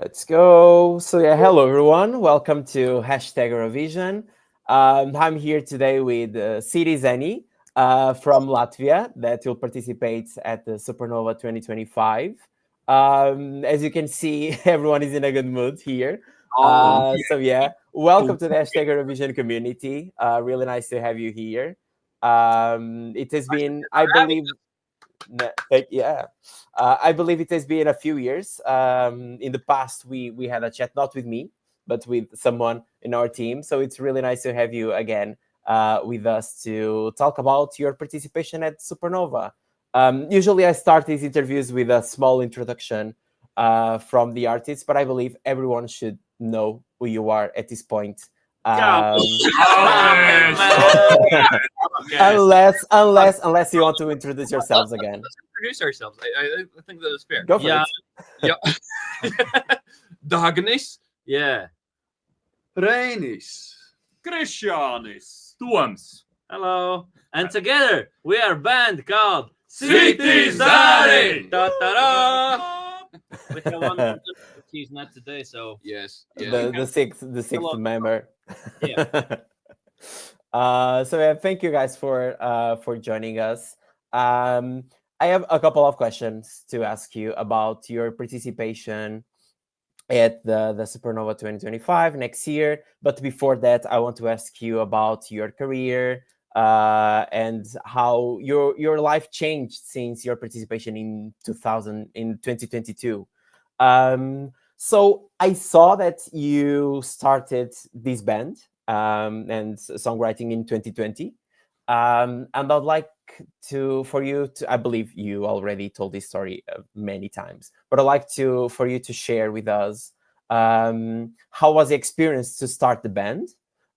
Let's go. So yeah, hello everyone. Welcome to Hashtag Eurovision. I'm here today with Citi Zēni from Latvia that will participate at the Supernova 2025. As you can see, everyone is in a good mood here. So yeah, welcome to the Hashtag Eurovision community. Really nice to have you here. It has been, I believe, yeah, I believe it has been a few years. In the past, we had a chat, not with me, but with someone in our team. So it's really nice to have you again with us to talk about your participation at Supernova. Usually, I start these interviews with a small introduction from the artist, but I believe everyone should know who you are at this point. Unless you want to introduce yourselves again. Let's introduce ourselves. I think that is fair. Go for it. Yeah. Dagnis. Yeah. Reinis. Krišjānis. Toms. Hello. And together we are a band called Citi Zēni. Ta-ta-da! We have one more, but he's not today, so Yes. The sixth member. Yeah. Thank you guys for joining us. I have a couple of questions to ask you about your participation at the Supernova 2025 next year. But before that, I want to ask you about your career and how your life changed since your participation in 2022. So I saw that you started this band and songwriting in 2020. And I'd like for you to, I believe you already told this story many times, but I'd like for you to share with us how was the experience to start the band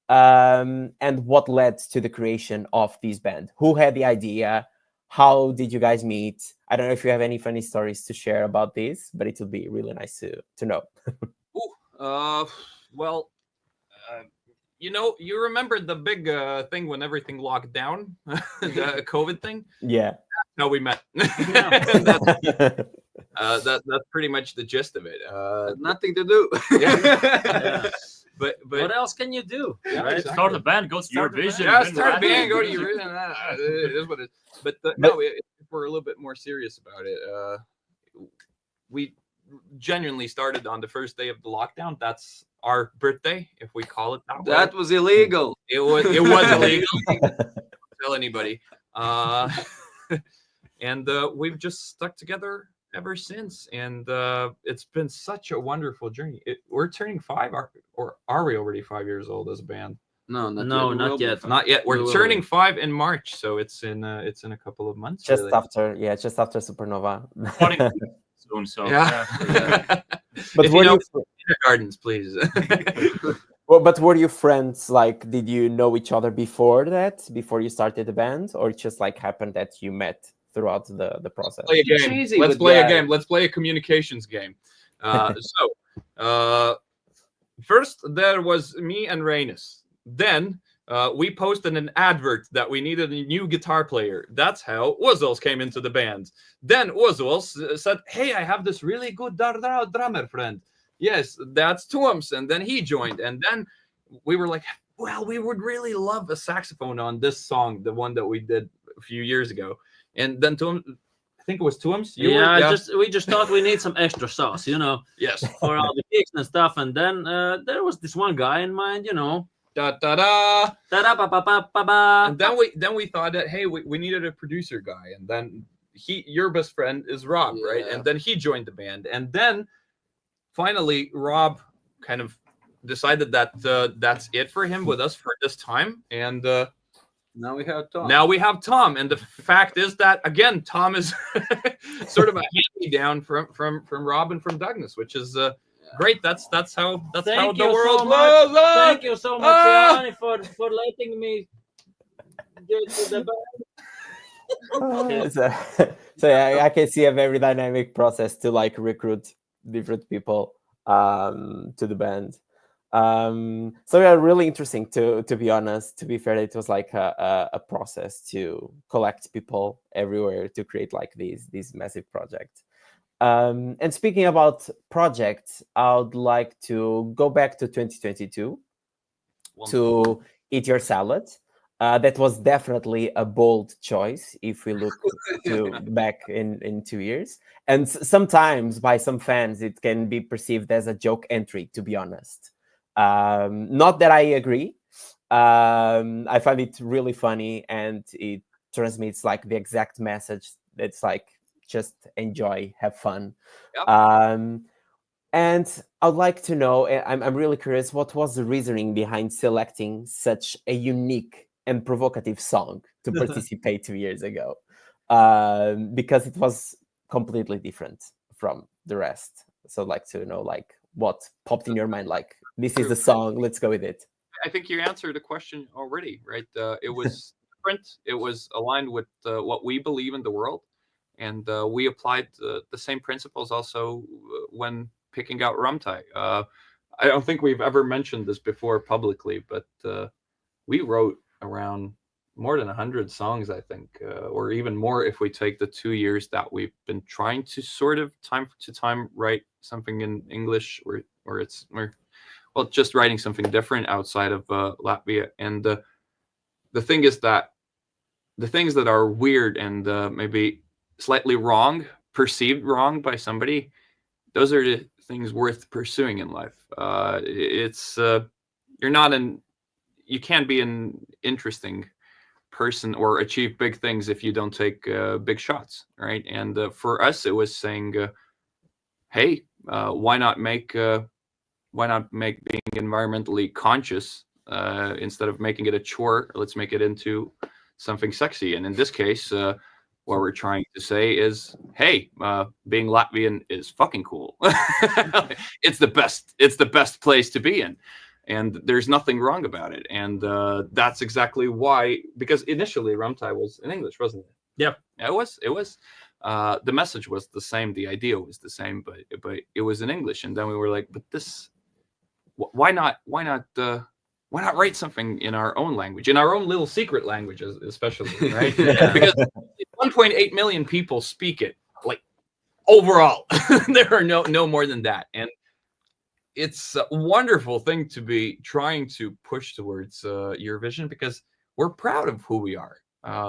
and what led to the creation of this band? Who had the idea? How did you guys meet? I don't know if you have any funny stories to share about this, but it would be really nice to know. You remember the big thing when everything locked down, the COVID thing? Yeah. No, we met. That's pretty much the gist of it. Nothing to do. Yeah. But what else can you do? Yeah, right? exactly. Start a band, go to Eurovision. Yeah, start a band, go to Eurovision. It is what it is. But if we're a little bit more serious about it, we genuinely started on the first day of the lockdown. That's our birthday, if we call it that way. That was illegal. It was illegal. Don't tell anybody. And we've just stuck together ever since, and it's been such a wonderful journey. We're turning 5, or are we already 5 years old as a band? No, not yet. Not yet. We're turning 5 in March, so it's in a couple of months. Just really. after Supernova. Soon, so Yeah. But if were you know you kindergartens, please. but were you friends? Like, did you know each other before you started the band, or it just like happened that you met throughout the process? Play a game. Cheesy Let's with play a guys. game. Let's play a communications game. First there was me and Reinis. Then we posted an advert that we needed a new guitar player. That's how Ozols came into the band. Then Ozols said, "Hey, I have this really good drummer friend." Yes, that's Toms. And then he joined. And then we were like, well, we would really love a saxophone on this song, the one that we did a few years ago. And then Toms, I think it was Toms. We just thought we need some extra sauce, Yes. for all the gigs and stuff. And then there was this one guy in mind, Da da da. Ta-da-pa-pa-pa-pa-pa. And then we thought that, hey, we needed a producer guy. And then your best friend is Rob, right? Yeah. And then he joined the band. And then finally Rob kind of decided that that's it for him with us for this time. And Now we have Tom. now we have Tom. And the fact is that, again, Tom is sort of a hand-me-down from Rob and from Douglas, which is great. That's how Thank the you world so much. was. Thank you so much, Yanni, for letting me get to the band. So yeah, I can see a very dynamic process to like recruit different people to the band. So yeah, really interesting to be honest. To be fair, it was like a process to collect people everywhere to create like these massive projects. And speaking about projects, I would like to go back to 2022 to Eat Your Salad. That was definitely a bold choice if we look to back in 2 years. And sometimes by some fans, it can be perceived as a joke entry, to be honest. Not that I agree. I find it really funny, and it transmits like the exact message that's like, just enjoy, have fun. Yep. And I'd like to know, I'm really curious, what was the reasoning behind selecting such a unique and provocative song to participate 2 years ago? Because it was completely different from the rest. So I'd like to know, like, what popped in your mind, like, this is the song, let's go with it. I think you answered the question already, right? It was different. It was aligned with what we believe in the world, and we applied the same principles also when picking out Ramtai. I don't think we've ever mentioned this before publicly, but we wrote around more than 100 songs, I think, or even more if we take the 2 years that we've been trying to sort of time to time write something in English, or well, just writing something different outside of Latvia. And the thing is that the things that are weird and maybe slightly wrong, perceived wrong by somebody, those are the things worth pursuing in life. You can't be an interesting person or achieve big things if you don't take big shots, right? And for us, it was saying, hey, why not make being environmentally conscious instead of making it a chore? Let's make it into something sexy. And in this case, what we're trying to say is, hey, being Latvian is fucking cool. It's the best place to be in, and there's nothing wrong about it. And that's exactly why, because initially Ramtai was in English, wasn't it? Yeah. It was. The message was the same, the idea was the same, but it was in English. And then we were like, but this, why not write something in our own language, in our own little secret languages, especially, right? Because 1.8 million people speak it, like, overall. There are no more than that. And it's a wonderful thing to be trying to push towards Eurovision, because we're proud of who we are.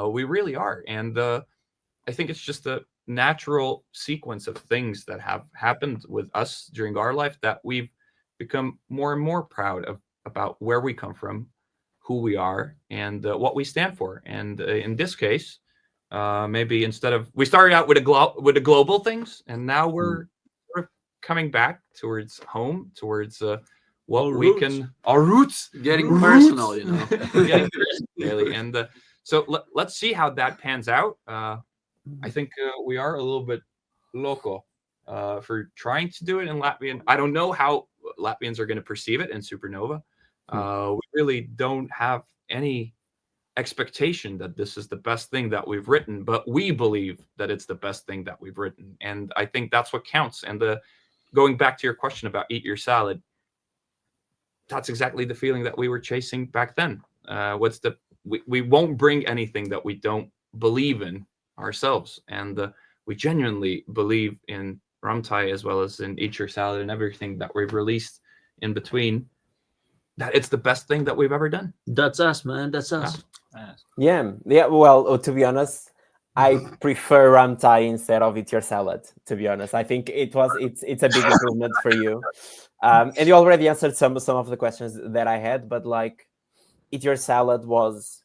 We really are. And I think it's just a natural sequence of things that have happened with us during our life that we've become more and more proud of, about where we come from, who we are, and what we stand for. And in this case, maybe instead of, we started out with the global things, and now we're sort of coming back towards home, towards what Our we roots. can, our roots, Getting personal, you know. getting personal, really. And so let's see how that pans out. I think we are a little bit loco for trying to do it in Latvian. I don't know how Latvians are going to perceive it in Supernova. We really don't have any expectation that this is the best thing that we've written, but we believe that it's the best thing that we've written. And I think that's what counts. And going back to your question about Eat Your Salad, that's exactly the feeling that we were chasing back then. We won't bring anything that we don't believe in ourselves. And we genuinely believe in Ramtai as well as in Eat Your Salad and everything that we've released in between, that it's the best thing that we've ever done. That's us, man. That's us. Yeah. Well, to be honest, I prefer Ramtai instead of Eat Your Salad. To be honest, I think it's a big improvement for you. And you already answered some of the questions that I had, but like, Eat Your Salad was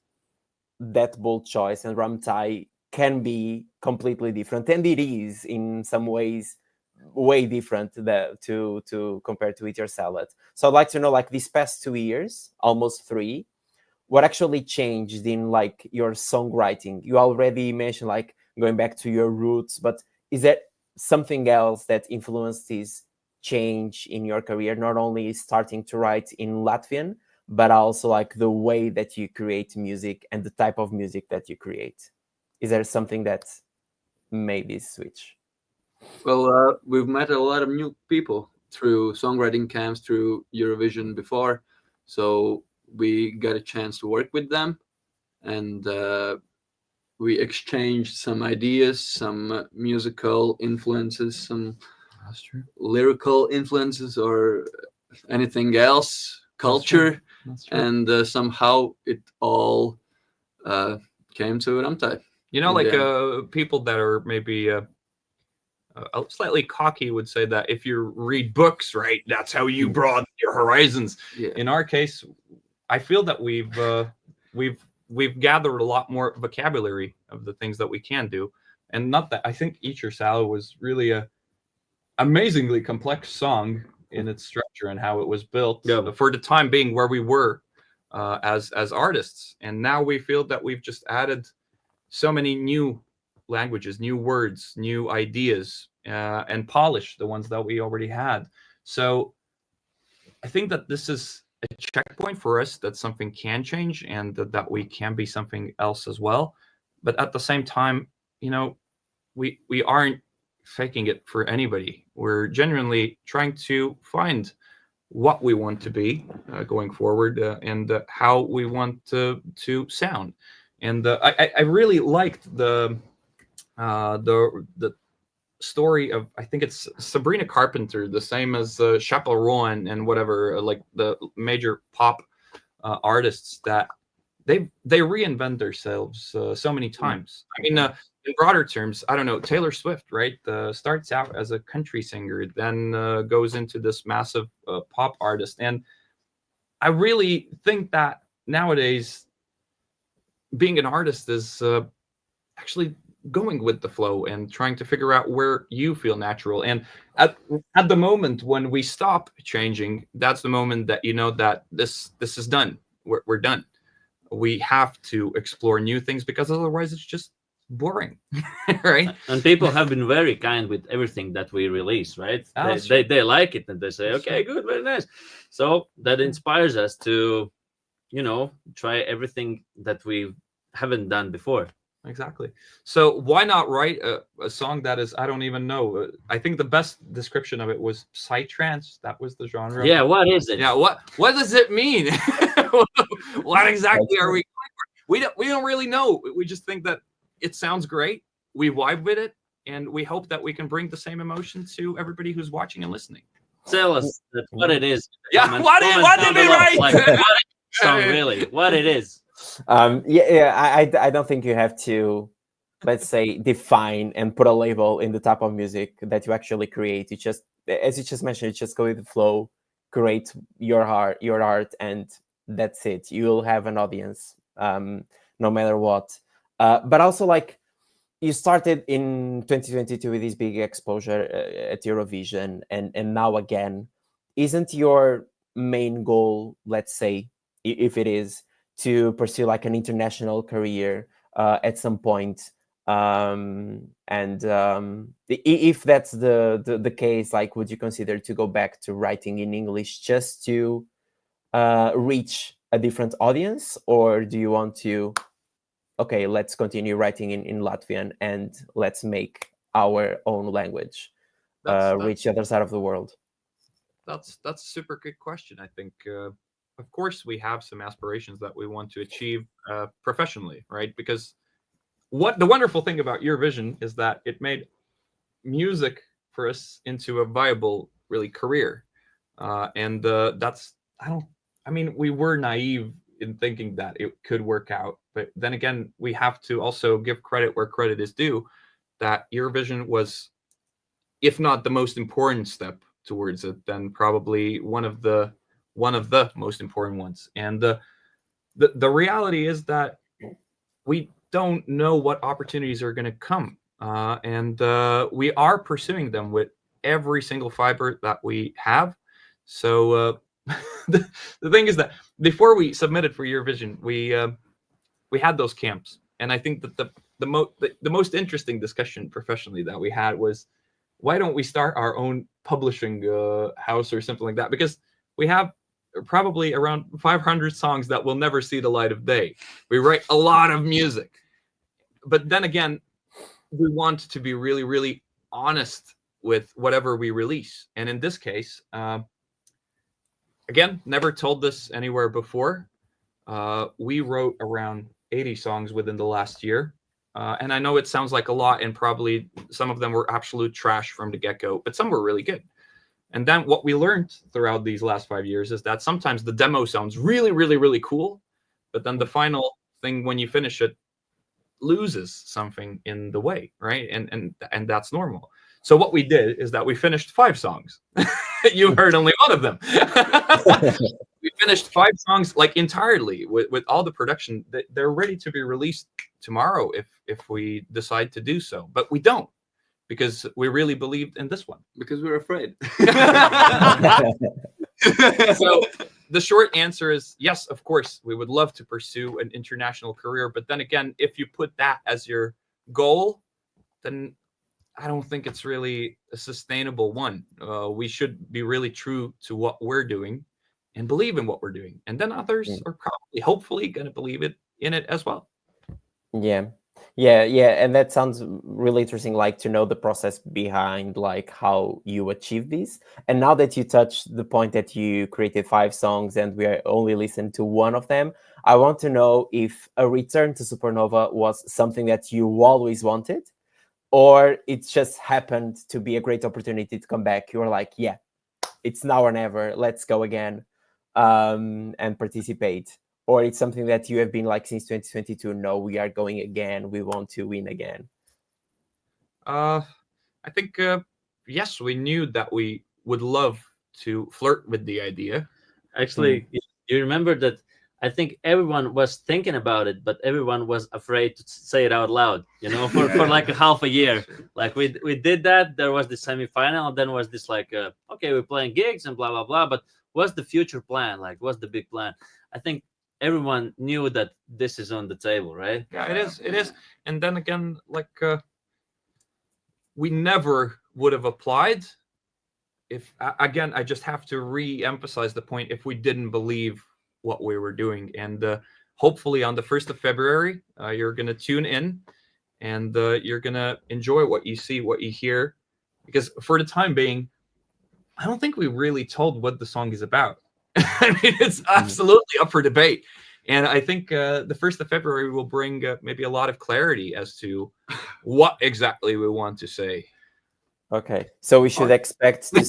that bold choice, and Ramtai can be completely different, and it is in some ways way different to compare to Eat Your Salad. So I'd like to know, like, these past 2 years, almost 3, what actually changed in like your songwriting? You already mentioned like going back to your roots, but is there something else that influenced this change in your career? Not only starting to write in Latvian, but also like the way that you create music and the type of music that you create. Is there something that made this switch? Well, we've met a lot of new people through songwriting camps, through Eurovision before, so we got a chance to work with them, and we exchanged some ideas, some musical influences, some That's true. lyrical influences, or anything else, culture, That's true. and somehow it all came to Ramtai. You know, in like the end. people that are maybe slightly cocky would say that if you read books, right, that's how you broaden your horizons. Yeah. In our case, I feel that we've gathered a lot more vocabulary of the things that we can do, and not that I think Eat Your Salad was really a amazingly complex song in its structure and how it was built for the time being where we were as artists, and now we feel that we've just added so many new languages, new words, new ideas, and polish the ones that we already had. So I think that this is a checkpoint for us that something can change and that we can be something else as well. But at the same time, you know, we aren't faking it for anybody. We're genuinely trying to find what we want to be going forward and how we want to sound. And I really liked the story of, I think it's Sabrina Carpenter, the same as Chaperone and whatever, like the major pop artists that they reinvent themselves so many times. I mean, in broader terms, I don't know, Taylor Swift, right? Starts out as a country singer, then goes into this massive pop artist, and I really think that nowadays being an artist is actually going with the flow and trying to figure out where you feel natural. And at the moment when we stop changing, that's the moment that you know that this is done. We're done. We have to explore new things because otherwise it's just boring, right? And people have been very kind with everything that we release, right? They like it and they say, okay, good, very nice. So that inspires us to, you know, try everything that we haven't done before. Exactly. So why not write a song that is, I don't even know. I think the best description of it was psytrance. That was the genre. Yeah, what is it? Yeah, what does it mean? What exactly are we going for? We don't really know. We just think that it sounds great. We vibe with it, and we hope that we can bring the same emotion to everybody who's watching and listening. Tell us what it is. Yeah, what did we write? Like, what song really? What it is? I don't think you have to, let's say, define and put a label in the type of music that you actually create. You just, as you just mentioned, you just go with the flow, create your art, and that's it. You'll have an audience, no matter what. But also, like, you started in 2022 with this big exposure at Eurovision, and now again, isn't your main goal, let's say, if it is, to pursue like an international career at some point? If that's the case, like, would you consider to go back to writing in English just to reach a different audience, or do you want to, okay, let's continue writing in Latvian and let's make our own language reach the other side of the world? That's a super good question. I think, of course, we have some aspirations that we want to achieve professionally, right? Because what the wonderful thing about Eurovision is that it made music for us into a viable, really, career. And that's, I mean, we were naive in thinking that it could work out. But then again, we have to also give credit where credit is due, that Eurovision was, if not the most important step towards it, then probably one of the most important ones. And the reality is that we don't know what opportunities are going to come, and we are pursuing them with every single fiber that we have. So the thing is that before we submitted for Eurovision, we had those camps, and I think that the most interesting discussion professionally that we had was, why don't we start our own publishing house or something like that? Because we have probably around 500 songs that will never see the light of day. We write a lot of music, but then again, we want to be really, really honest with whatever we release. And in this case, again, never told this anywhere before. We wrote around 80 songs within the last year. And I know it sounds like a lot, and probably some of them were absolute trash from the get-go, but some were really good. And then what we learned throughout these last 5 years is that sometimes the demo sounds really, really, really cool, but then the final thing when you finish it loses something in the way, right? And that's normal. So what we did is that we finished 5 songs. You heard only one of them. We finished 5 songs like entirely with all the production. They're ready to be released tomorrow if we decide to do so, but we don't, because we really believed in this one. Because we're afraid. So the short answer is yes, of course, we would love to pursue an international career. But then again, if you put that as your goal, then I don't think it's really a sustainable one. We should be really true to what we're doing and believe in what we're doing. And then others are probably, hopefully, going to believe in it as well. Yeah. And that sounds really interesting, like to know the process behind like how you achieve this. And now that you touched the point that you created 5 songs and we only listened to one of them, I want to know if a return to Supernova was something that you always wanted, or it just happened to be a great opportunity to come back. You were like, yeah, it's now or never, let's go again and participate. Or it's something that you have been like since 2022, no, we are going again, we want to win again? I think, yes, we knew that we would love to flirt with the idea. Actually, you remember that I think everyone was thinking about it, but everyone was afraid to say it out loud, for like a half a year. Like we did that, there was the semi-final, and then was this like, okay, we're playing gigs and blah, blah, blah, but what's the future plan? Like, what's the big plan? I think everyone knew that this is on the table, right? Yeah, it is. And then again, like we never would have applied if, again, I just have to re-emphasize the point, if we didn't believe what we were doing. And hopefully on the 1st of February, you're going to tune in and you're going to enjoy what you see, what you hear, because for the time being, I don't think we really told what the song is about. I mean, it's absolutely up for debate. And I think the 1st of February will bring maybe a lot of clarity as to what exactly we want to say. Okay, so we should expect to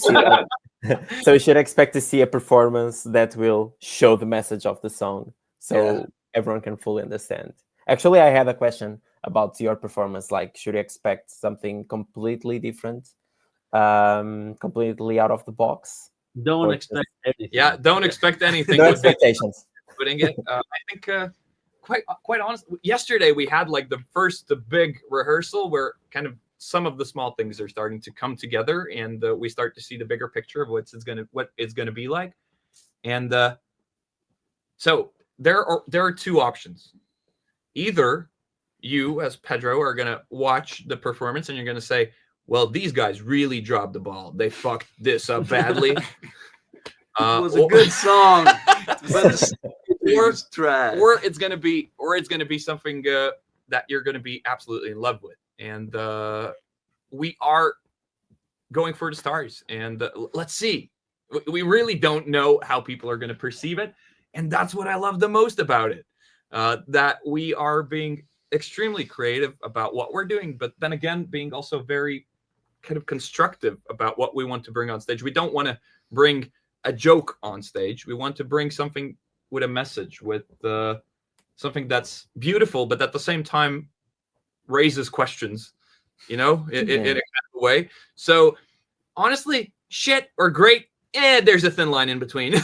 see a performance that will show the message of the song, so everyone can fully understand. Actually, I had a question about your performance. Like, should you expect something completely different, completely out of the box? Don't expect anything. Yeah, don't expect anything. No expectations. Putting it, I think, quite honest. Yesterday we had like the first big rehearsal where kind of some of the small things are starting to come together, and we start to see the bigger picture of what it's gonna be like. And so there are 2 options. Either you, as Pedro, are gonna watch the performance and you're gonna say, well, these guys really dropped the ball. They fucked this up badly. It was a good song, but it's trash. Or it's gonna be something that you're gonna be absolutely in love with. And we are going for the stars. And let's see. We really don't know how people are gonna perceive it, and that's what I love the most about it. That we are being extremely creative about what we're doing, but then again, being also very kind of constructive about what we want to bring on stage. We don't want to bring a joke on stage. We want to bring something with a message, with something that's beautiful, but at the same time raises questions, in a kind of way. So honestly, shit or great, there's a thin line in between.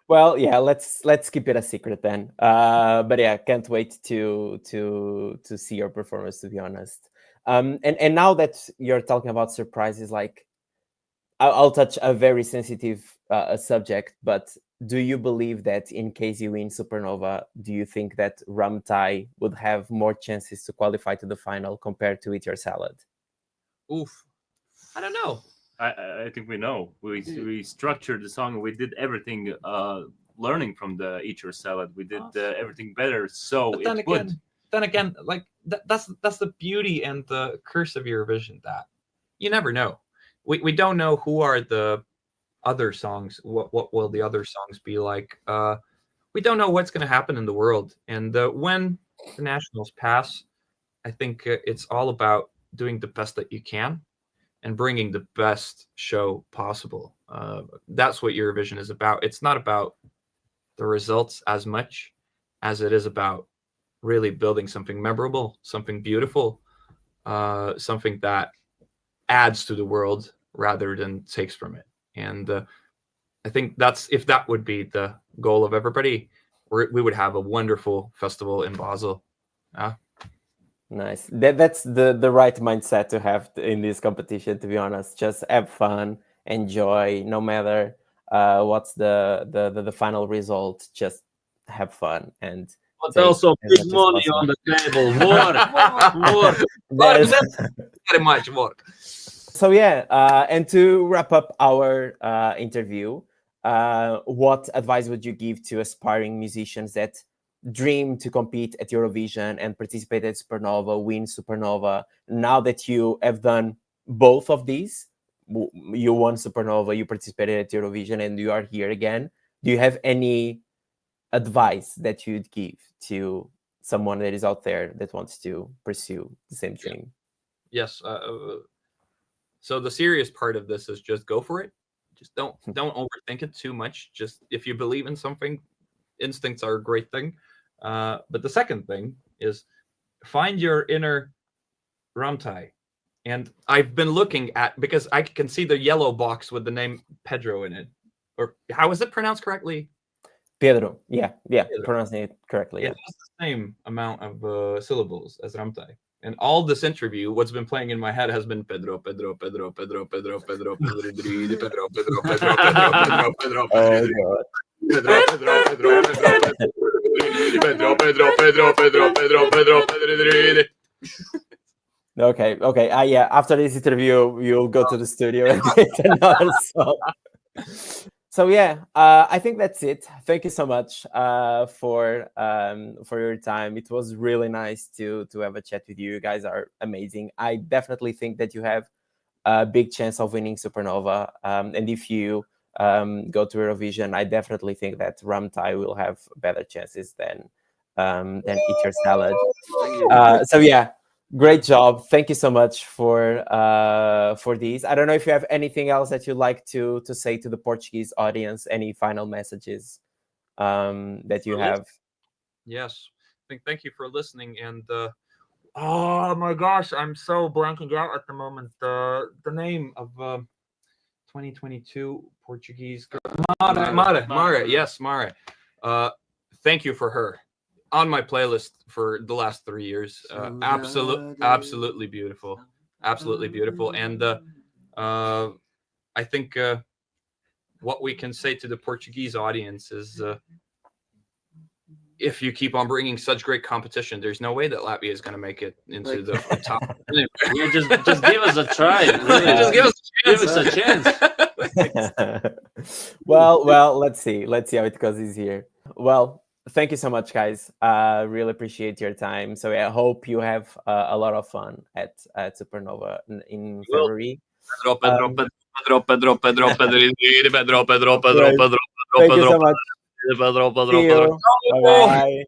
Well, yeah, let's keep it a secret then. But yeah, can't wait to see your performance, to be honest. And now that you're talking about surprises, like I'll touch a very sensitive subject, but do you believe that in case you win Supernova, do you think that Ramtai would have more chances to qualify to the final compared to Eat Your Salad? Oof. I don't know. I think we know. We structured the song. We did everything learning from the Eat Your Salad. We did everything better. So but then again, like that's the beauty and the curse of Eurovision, that you never know. We don't know who are the other songs. What will the other songs be like? We don't know what's going to happen in the world. And when the nationals pass, I think it's all about doing the best that you can and bringing the best show possible. That's what Eurovision is about. It's not about the results as much as it is about really building something memorable, something beautiful, something that adds to the world rather than takes from it. And I think if that would be the goal of everybody, we would have a wonderful festival in Basel. Nice. That's the right mindset to have in this competition, to be honest. Just have fun, enjoy, no matter what's the final result. Just have fun and But also big money on the table. More. Very much work. So yeah, and to wrap up our interview, what advice would you give to aspiring musicians that dream to compete at Eurovision and participate at Supernova, win Supernova? Now that you have done both of these, you won Supernova, you participated at Eurovision, and you are here again. Do you have any advice that you'd give to someone that is out there that wants to pursue the same dream? Yes. So the serious part of this is just go for it. Just don't overthink it too much. Just if you believe in something, instincts are a great thing. But the second thing is find your inner Ramtai. And I've been looking at, because I can see the yellow box with the name Pedro in it. Or how is it pronounced correctly? Pedro. Yeah. Pedro. Pronouncing it correctly. It has the same amount of syllables as Ramtai. And all this interview, what's been playing in my head has been Pedro, Pedro, Pedro, Pedro, Pedro, Pedro, Pedro, Pedro, Pedro, Pedro, Pedro, Pedro, Pedro, Pedro, Pedro, Pedro. Okay. Yeah. After this interview, you'll go to the studio and create another song. So yeah, I think that's it. Thank you so much for your time. It was really nice to have a chat with you. You guys are amazing. I definitely think that you have a big chance of winning Supernova. And if you go to Eurovision, I definitely think that Ramtai will have better chances than Eat Your Salad. So yeah. Great job. Thank you so much for these. I don't know if you have anything else that you'd like to say to the Portuguese audience, any final messages that you have. Yes. Thank you for listening. And oh my gosh, I'm so blanking out at the moment. The name of 2022 Portuguese girl. Mara. Yes, Mara. Thank you for her. On my playlist for the last 3 years. Absolutely beautiful. Absolutely beautiful. And I think what we can say to the Portuguese audience is if you keep on bringing such great competition, there's no way that Latvia is going to make it into the top. Yeah, just give us a try. Really. Just give us a chance. Well, let's see how it goes this year. Well, thank you so much, guys. Really appreciate your time. So I hope you have a lot of fun at Supernova in February. Thank you so much. See you. Bye.